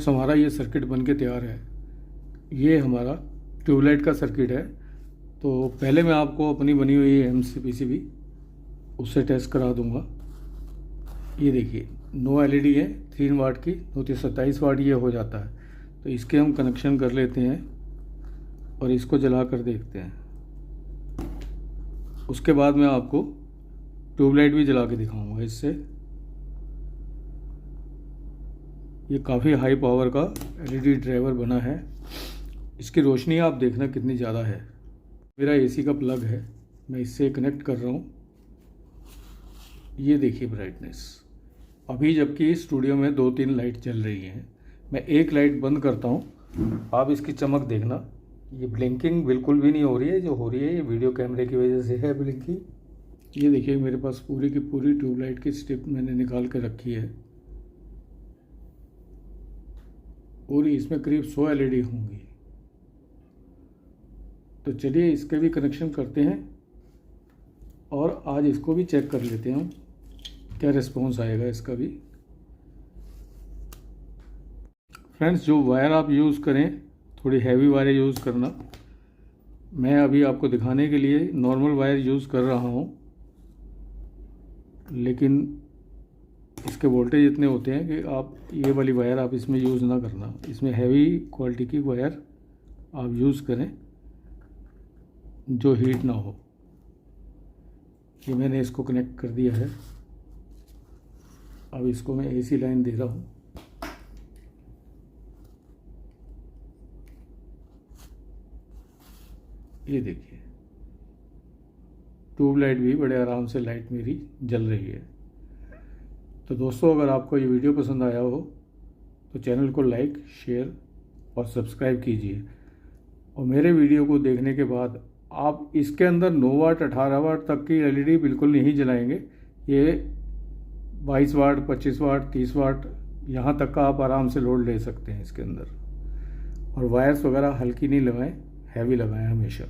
Friends, हमारा ये circuit बन के तैयार है। ये हमारा ट्यूबलाइट का सर्किट है। तो पहले मैं आपको अपनी बनी हुई MCPCB उससे टेस्ट करा दूंगा। ये देखिए 9 LED है, 3 वाट की, 27 वाट ये हो जाता है। तो इसके हम कनेक्शन कर लेते हैं और इसको जला कर देखते हैं। उसके बाद मैं आपको ट्यूबलाइट भी जला के दिखाऊंगा इससे। ये काफ़ी हाई पावर का LED ड्राइवर बना है। इसकी रोशनी आप देखना कितनी ज़्यादा है। मेरा AC का प्लग है, मैं इससे कनेक्ट कर रहा हूँ। ये देखिए ब्राइटनेस। अभी जबकि स्टूडियो में 2-3 लाइट चल रही हैं, मैं एक लाइट बंद करता हूँ। आप इसकी चमक देखना, ये ब्लिंकिंग बिल्कुल भी नहीं हो रही है। जो हो रही है ये वीडियो कैमरे की वजह से है ब्लिंकिंग। ये देखिए मेरे पास पूरी की पूरी ट्यूबलाइट की स्ट्रिप मैंने निकाल के रखी है। पूरी इसमें करीब 100 LED होंगी। तो चलिए इसके भी कनेक्शन करते हैं और आज इसको भी चेक कर लेते हैं क्या रिस्पॉन्स आएगा इसका भी। फ्रेंड्स, जो वायर आप यूज़ करें थोड़ी हैवी वायर यूज़ करना। मैं अभी आपको दिखाने के लिए नॉर्मल वायर यूज़ कर रहा हूँ, लेकिन इसके वोल्टेज इतने होते हैं कि आप ये वाली वायर आप इसमें यूज़ ना करना। इसमें हैवी क्वालिटी की वायर आप यूज़ करें जो हीट ना हो। ये मैंने इसको कनेक्ट कर दिया है। अब इसको मैं AC लाइन दे रहा हूँ। ये देखिए ट्यूबलाइट भी बड़े आराम से लाइट मेरी जल रही है। तो दोस्तों, अगर आपको ये वीडियो पसंद आया हो तो चैनल को लाइक, शेयर और सब्सक्राइब कीजिए। और मेरे वीडियो को देखने के बाद आप इसके अंदर 9 वाट 18 वाट तक की LED बिल्कुल नहीं जलाएंगे। ये 22 वाट 25 वाट 30 वाट यहाँ तक का आप आराम से लोड ले सकते हैं इसके अंदर। और वायर्स वगैरह हल्की नहीं लगाएं, हैवी लगाएं हमेशा।